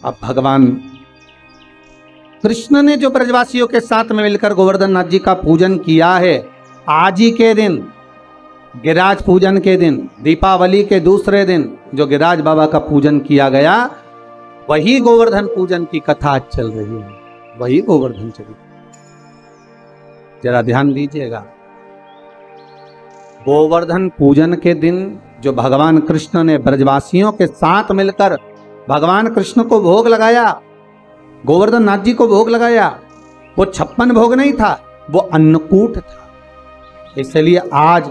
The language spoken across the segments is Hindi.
अब भगवान कृष्ण ने जो ब्रजवासियों के साथ में मिलकर गोवर्धन नाथ जी का पूजन किया है, आज ही के दिन गिरिराज पूजन के दिन, दीपावली के दूसरे दिन जो गिरिराज बाबा का पूजन किया गया, वही गोवर्धन पूजन की कथा आज चल रही है, वही गोवर्धन चली। जरा ध्यान दीजिएगा, गोवर्धन पूजन के दिन जो भगवान कृष्ण ने ब्रजवासियों के साथ मिलकर भगवान कृष्ण को भोग लगाया, गोवर्धन नाथ जी को भोग लगाया, वो 56 भोग नहीं था, वो अन्नकूट था। इसलिए आज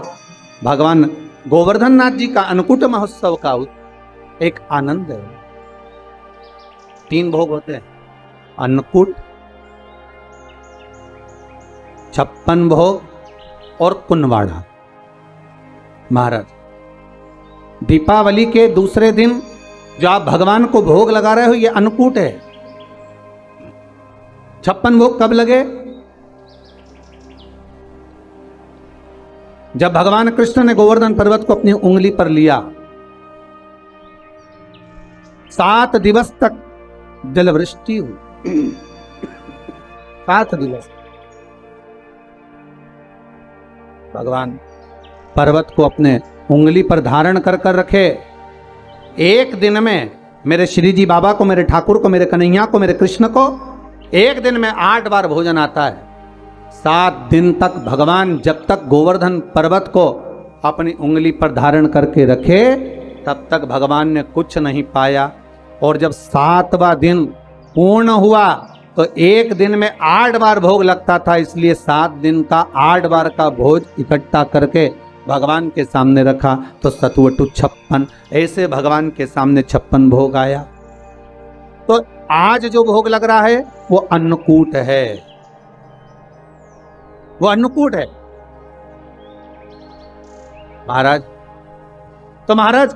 भगवान गोवर्धन नाथ जी का अन्नकूट महोत्सव का एक आनंद है। 3 भोग होते हैं, अन्नकूट, 56 भोग और कुनवाड़ा। महाराज, दीपावली के दूसरे दिन जो आप भगवान को भोग लगा रहे हो, ये अन्नकूट है। 56 भोग कब लगे? जब भगवान कृष्ण ने गोवर्धन पर्वत को अपनी उंगली पर लिया, 7 दिवस तक जलवृष्टि हुई। 7 दिवस भगवान पर्वत को अपने उंगली पर धारण कर कर रखे। एक दिन में मेरे श्री जी बाबा को, मेरे ठाकुर को, मेरे कन्हैया को, मेरे कृष्ण को एक दिन में 8 बार भोजन आता है। 7 दिन तक भगवान जब तक गोवर्धन पर्वत को अपनी उंगली पर धारण करके रखे, तब तक भगवान ने कुछ नहीं पाया। और जब 7वां दिन पूर्ण हुआ तो एक दिन में 8 बार भोग लगता था, इसलिए 7 दिन का 8 बार का भोज इकट्ठा करके भगवान के सामने रखा, तो सतुवटु 56, ऐसे भगवान के सामने 56 भोग आया। तो आज जो भोग लग रहा है वो अन्नकूट है, वो अन्नकूट है महाराज। तो महाराज,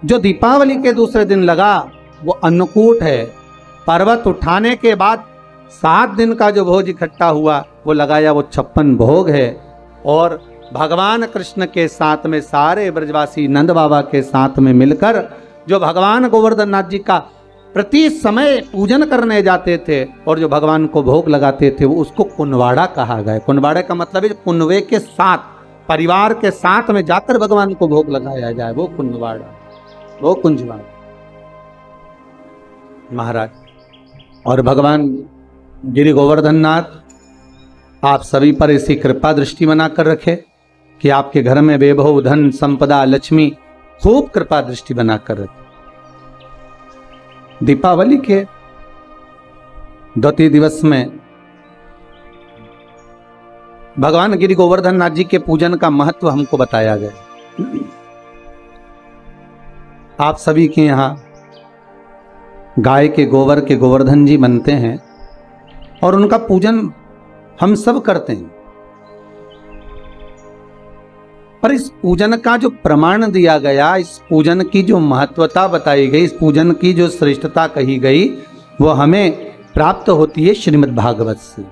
जो दीपावली के दूसरे दिन लगा वो अन्नकूट है। पर्वत उठाने के बाद 7 दिन का जो भोज इकट्ठा हुआ वो लगाया, वो 56 भोग है। और भगवान कृष्ण के साथ में सारे ब्रजवासी नंद बाबा के साथ में मिलकर जो भगवान गोवर्धन नाथ जी का प्रति समय पूजन करने जाते थे और जो भगवान को भोग लगाते थे, वो उसको कुनवाड़ा कहा गया। कुनवाड़ा का मतलब है कुनवे के साथ, परिवार के साथ में जाकर भगवान को भोग लगाया जाए, वो कुनवाड़ा, वो कुंजवाड़ा महाराज। और भगवान गिरि गोवर्धन नाथ आप सभी पर ऐसी कृपा दृष्टि बनाकर रखे कि आपके घर में वैभव, धन, संपदा, लक्ष्मी खूब कृपा दृष्टि बनाकर रखे। दीपावली के 2 दिवस में भगवान गिरि गोवर्धन नाथ जी के पूजन का महत्व हमको बताया गया। आप सभी के यहाँ गाय के गोबर के गोवर्धन जी बनते हैं और उनका पूजन हम सब करते हैं। पर इस पूजन का जो प्रमाण दिया गया, इस पूजन की जो महत्वता बताई गई, इस पूजन की जो श्रेष्ठता कही गई, वो हमें प्राप्त होती है श्रीमद् भागवत से।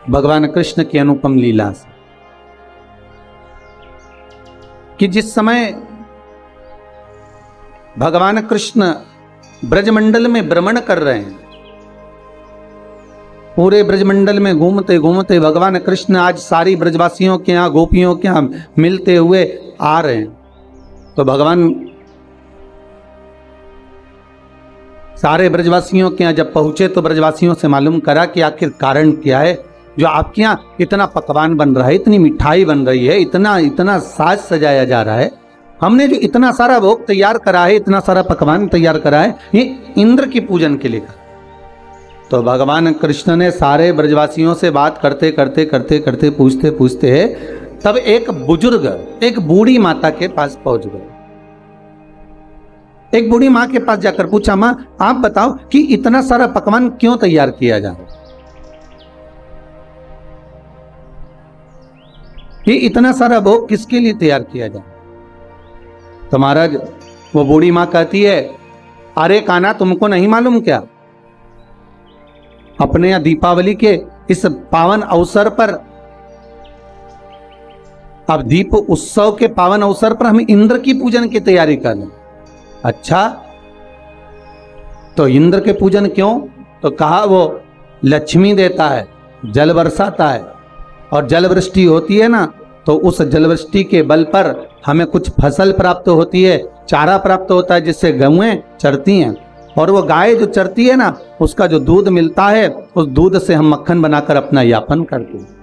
भगवान कृष्ण की अनुपम लीला से, कि जिस समय भगवान कृष्ण ब्रजमंडल में भ्रमण कर रहे हैं, पूरे ब्रजमंडल में घूमते घूमते भगवान कृष्ण आज सारी ब्रजवासियों के यहाँ, गोपियों के यहाँ मिलते हुए आ रहे हैं। तो भगवान सारे ब्रजवासियों के यहाँ जब पहुंचे तो ब्रजवासियों से मालूम करा कि आखिर कारण क्या है जो आपके यहाँ इतना पकवान बन रहा है, इतनी मिठाई बन रही है, इतना इतना साज सजाया जा रहा है। हमने जो इतना सारा भोग तैयार करा है, इतना सारा पकवान तैयार करा है, ये इंद्र की पूजन के लिए। तो भगवान कृष्ण ने सारे ब्रजवासियों से बात करते करते करते करते पूछते पूछते तब एक बुजुर्ग, एक बूढ़ी माता के पास पहुंच गए। एक बूढ़ी माँ के पास जाकर पूछा, माँ आप बताओ कि इतना सारा पकवान क्यों तैयार किया जा रहा है, ये इतना सारा भोग किसके लिए तैयार किया जाए? तो महाराज वो बूढ़ी माँ कहती है, अरे कान्हा तुमको नहीं मालूम क्या, अपने यहाँ दीपावली के इस पावन अवसर पर, अब दीप उत्सव के पावन अवसर पर हम इंद्र की पूजन की तैयारी कर रहे हैं। अच्छा, तो इंद्र के पूजन क्यों? तो कहा वो लक्ष्मी देता है, जल बरसाता है, और जल वृष्टि होती है ना, तो उस जल वृष्टि के बल पर हमें कुछ फसल प्राप्त होती है, चारा प्राप्त होता है, जिससे गौएं चरती हैं, और वो गाय जो चरती है ना, उसका जो दूध मिलता है, उस दूध से हम मक्खन बनाकर अपना यापन करते हैं।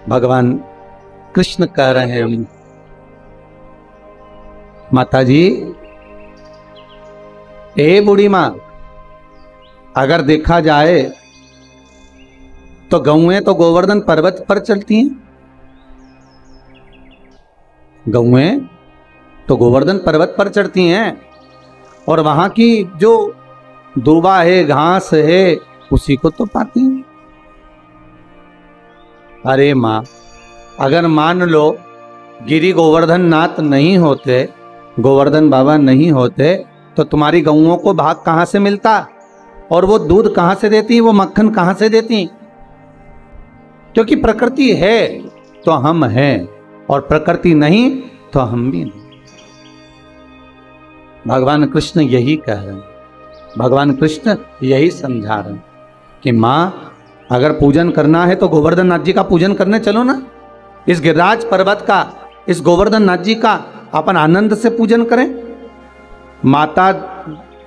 भगवान कृष्ण कह रहे हैं, माता जी, ए बूढ़ी मां, अगर देखा जाए तो गौएं तो गोवर्धन पर्वत पर चलती हैं। गौएं तो गोवर्धन पर्वत पर चढ़ती हैं, और वहां की जो दूबा है, घास है, उसी को तो पाती हैं। अरे मां, अगर मान लो गिरी गोवर्धन नाथ नहीं होते, गोवर्धन बाबा नहीं होते, तो तुम्हारी गौओं को भाग कहां से मिलता, और वो दूध कहां से देती, वो मक्खन कहां से देती? क्योंकि प्रकृति है तो हम हैं, और प्रकृति नहीं तो हम भी नहीं। भगवान कृष्ण यही कह रहे हैं, भगवान कृष्ण यही समझा रहे हैं कि मां, अगर पूजन करना है तो गोवर्धन नाथ जी का पूजन करने चलो ना। इस गिरिराज पर्वत का, इस गोवर्धन नाथ जी का अपन आनंद से पूजन करें। माता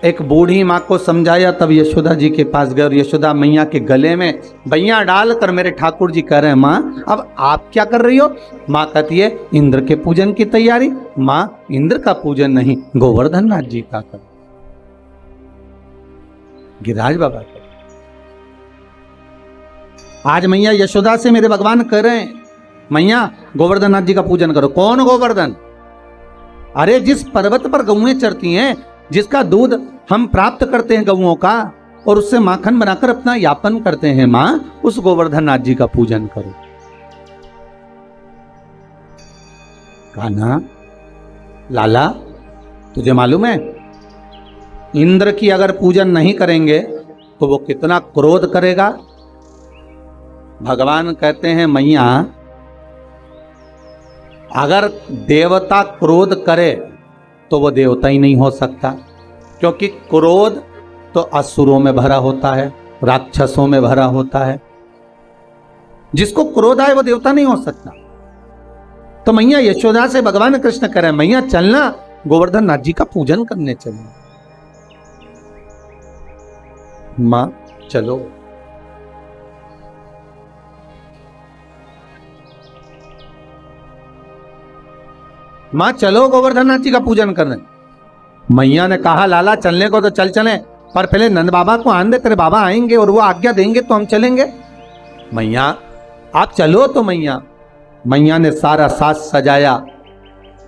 एक बूढ़ी माँ को समझाया, तब यशोदा जी के पास गए, और यशोदा मैया के गले में बैया डालकर मेरे ठाकुर जी कह रहे हैं, माँ अब आप क्या कर रही हो? माँ कहती है, इंद्र के पूजन की तैयारी। माँ, इंद्र का पूजन नहीं, गोवर्धन नाथ जी का कर, गिरिराज बाबा का। आज मैया यशोदा से मेरे भगवान कह रहे हैं, मैया गोवर्धन नाथ जी का पूजन करो। कौन गोवर्धन? अरे जिस पर्वत पर गौएं चरती हैं, जिसका दूध हम प्राप्त करते हैं गौओं का, और उससे माखन बनाकर अपना यापन करते हैं, मां उस गोवर्धन नाथ जी का पूजन करो। कान्हा, लाला, तुझे मालूम है इंद्र की अगर पूजन नहीं करेंगे तो वो कितना क्रोध करेगा? भगवान कहते हैं, मैया अगर देवता क्रोध करे तो वो देवता ही नहीं हो सकता, क्योंकि क्रोध तो असुरों में भरा होता है, राक्षसों में भरा होता है। जिसको क्रोध आए वो देवता नहीं हो सकता। तो मैया यशोदा से भगवान कृष्ण कह रहे हैं, मैया चलना गोवर्धन नाथ जी का पूजन करने चलना। मां चलो। मां चलो गोवर्धन नाथ जी का पूजन करने। मैया ने कहा, लाला चलने को तो चल चले, पर पहले नंद बाबा को आन दे, तेरे बाबा आएंगे और वो आज्ञा देंगे तो हम चलेंगे। मैया आप चलो। तो मैया ने सारा साज सजाया,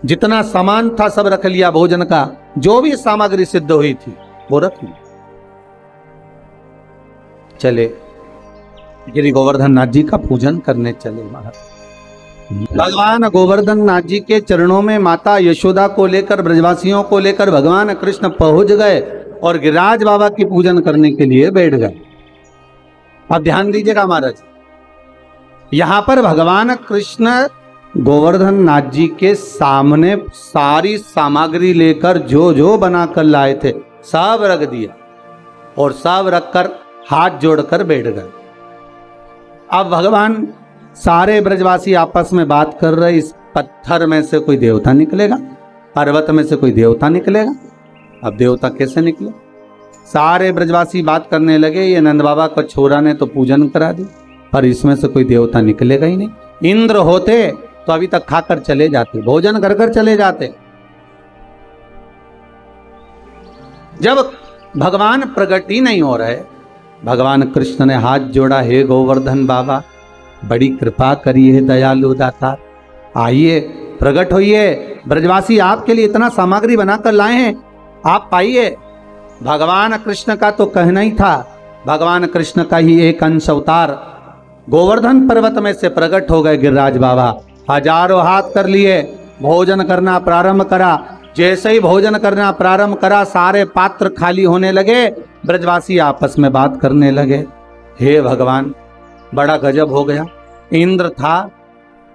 जितना सामान था सब रख लिया, भोजन का जो भी सामग्री सिद्ध हुई थी वो रख ली। चले गिरी गोवर्धन नाथ जी का पूजन करने चले। महाराज भगवान गोवर्धन नाथ जी के चरणों में माता यशोदा को लेकर, ब्रजवासियों को लेकर भगवान कृष्ण पहुंच गए और गिरिराज बाबा की पूजन करने के लिए बैठ गए। अब ध्यान दीजिएगा महाराज, यहां पर भगवान कृष्ण गोवर्धन नाथ जी के सामने सारी सामग्री लेकर जो जो बनाकर लाए थे सब रख दिया, और सब रखकर हाथ जोड़कर बैठ गए। अब भगवान सारे ब्रजवासी आपस में बात कर रहे, इस पत्थर में से कोई देवता निकलेगा, पर्वत में से कोई देवता निकलेगा। अब देवता कैसे निकले? सारे ब्रजवासी बात करने लगे, ये नंद बाबा को छोरा ने तो पूजन करा दी, पर इसमें से कोई देवता निकलेगा ही नहीं। इंद्र होते तो अभी तक खाकर चले जाते, भोजन कर कर चले जाते। जब भगवान प्रकट ही नहीं हो रहे, भगवान कृष्ण ने हाथ जोड़ा, हे गोवर्धन बाबा बड़ी कृपा करिए दयालु दाता, आइए प्रकट होइए, ब्रजवासी आपके लिए इतना सामग्री बनाकर लाए हैं, आप पाइए। भगवान कृष्ण का तो कहना ही था, भगवान कृष्ण का ही एक अंश अवतार गोवर्धन पर्वत में से प्रकट हो गए गिरिराज बाबा। हजारों हाथ कर लिए, भोजन करना प्रारंभ करा। जैसे ही भोजन करना प्रारंभ करा, सारे पात्र खाली होने लगे, ब्रजवासी आपस में बात करने लगे। हे भगवान, बड़ा गजब हो गया। इंद्र था,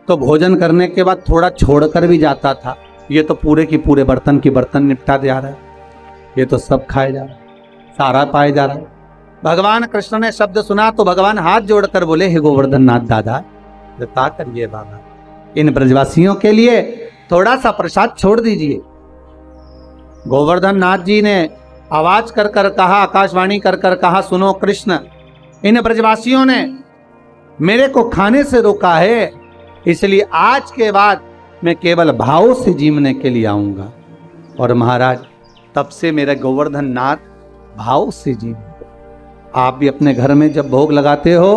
तो भोजन करने के बाद थोड़ा छोड़कर भी जाता था। ये तो पूरे की पूरे बर्तन की बर्तन निपटा जा रहा है, ये तो सब खाए जा रहा है, सारा पाए जा रहा है। भगवान कृष्ण ने शब्द सुना तो भगवान हाथ जोड़कर बोले, हे गोवर्धन नाथ दादा, कृपा करिए बाबा, इन ब्रजवासियों के लिए थोड़ा सा प्रसाद छोड़ दीजिए। गोवर्धन नाथ जी ने आवाज कर कर कहा, आकाशवाणी कर कर कहा, सुनो कृष्ण, इन ब्रजवासियों ने मेरे को खाने से रोका है, इसलिए आज के बाद मैं केवल भाव से जीवने के लिए आऊंगा। और महाराज तब से मेरा गोवर्धन नाथ भाव से जीव। आप भी अपने घर में जब भोग लगाते हो,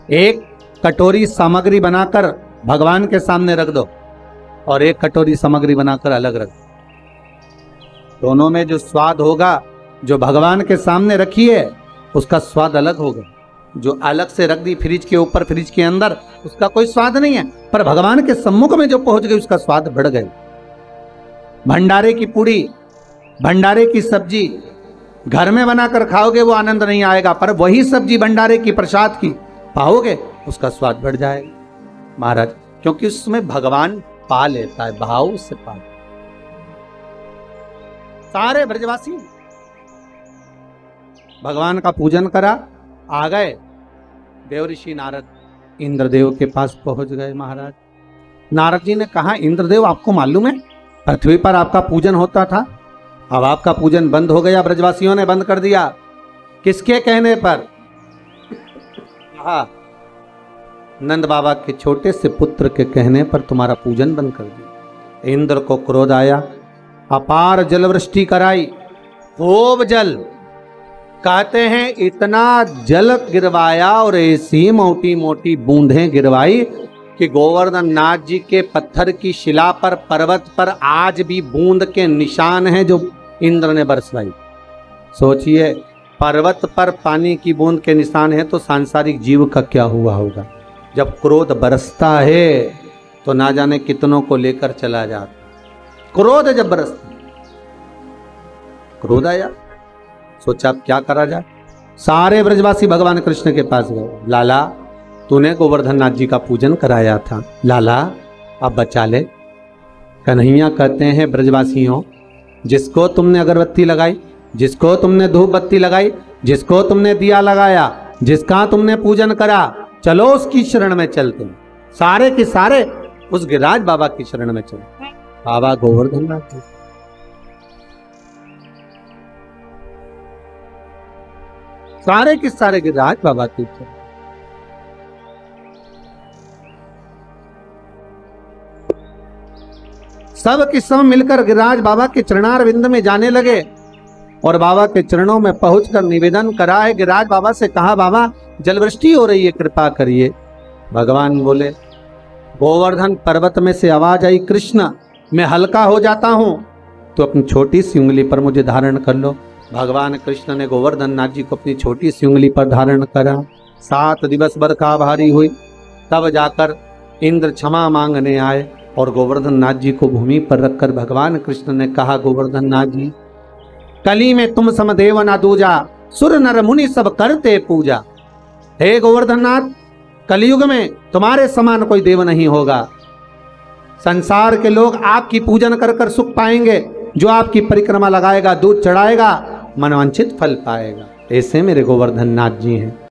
एक कटोरी सामग्री बनाकर भगवान के सामने रख दो और एक कटोरी सामग्री बनाकर अलग रख दो। दोनों में जो स्वाद होगा, जो भगवान के सामने रखी है उसका स्वाद अलग होगा, जो अलग से रख दी फ्रिज के ऊपर, फ्रिज के अंदर, उसका कोई स्वाद नहीं है, पर भगवान के सम्मुख में जो पहुंच गई उसका स्वाद बढ़ गए। भंडारे की पूड़ी, भंडारे की सब्जी घर में बनाकर खाओगे वो आनंद नहीं आएगा, पर वही सब्जी भंडारे की प्रसाद की पाओगे उसका स्वाद बढ़ जाएगा महाराज, क्योंकि उसमें भगवान पा लेता है, भाव से पा। सारे ब्रजवासी भगवान का पूजन करा, आ गए। देव ऋषि नारद इंद्रदेव के पास पहुंच गए महाराज। नारद जी ने कहा, इंद्रदेव आपको मालूम है पृथ्वी पर आपका पूजन होता था, अब आपका पूजन बंद हो गया, ब्रजवासियों ने बंद कर दिया। किसके कहने पर? हाँ, नंद बाबा के छोटे से पुत्र के कहने पर तुम्हारा पूजन बंद कर दिया। इंद्र को क्रोध आया, अपार जलवृष्टि कराई, खूब जल, कहते हैं इतना जल गिरवाया और ऐसी मोटी मोटी बूंदें गिरवाई कि गोवर्धन नाथ जी के पत्थर की शिला पर, पर्वत पर आज भी बूंद के निशान हैं जो इंद्र ने बरसवाई। सोचिए, पर्वत पर पानी की बूंद के निशान है तो सांसारिक जीव का क्या हुआ होगा। जब क्रोध बरसता है तो ना जाने कितनों को लेकर चला जाता। क्रोध जब बरसता, क्रोध आया, सोचा अब क्या करा जाए। सारे ब्रजवासी भगवान कृष्ण के पास गए, लाला तूने गोवर्धन नाथ जी का पूजन कराया था, लाला अब बचा ले। कन्हैया कहते हैं, ब्रजवासियों, जिसको तुमने अगरबत्ती लगाई, जिसको तुमने धूप बत्ती लगाई, जिसको तुमने दिया लगाया, जिसका तुमने पूजन करा, चलो उसकी शरण में चलते हैं। सारे के सारे उस गिरिराज बाबा की शरण में चले। बाबा गोवर्धन नाथ जी, सारे के सारे गिरिराज बाबा की शरण। सब के सब मिलकर गिरिराज बाबा के चरणारविंद में जाने लगे और बाबा के चरणों में पहुंचकर निवेदन करा है। गिरिराज बाबा से कहा, बाबा जलवृष्टि हो रही है, कृपा करिए। भगवान बोले, गोवर्धन पर्वत में से आवाज आई, कृष्ण मैं हल्का हो जाता हूं तो अपनी छोटी सी उंगली पर मुझे धारण कर लो। भगवान कृष्ण ने गोवर्धन नाथ जी को अपनी छोटी सी उंगली पर धारण करा। 7 दिवस बरखा भारी हुई, तब जाकर इंद्र क्षमा मांगने आए और गोवर्धन नाथ जी को भूमि पर रखकर भगवान कृष्ण ने कहा, गोवर्धन नाथ जी, कली में तुम समदेव ना दूजा, सुर नर मुनि सब करते पूजा। हे गोवर्धन नाथ, कलयुग में तुम्हारे समान कोई देव नहीं होगा। संसार के लोग आपकी पूजन कर कर सुख पाएंगे, जो आपकी परिक्रमा लगाएगा, दूध चढ़ाएगा, मनवांछित फल पाएगा। ऐसे मेरे गोवर्धन नाथ जी हैं।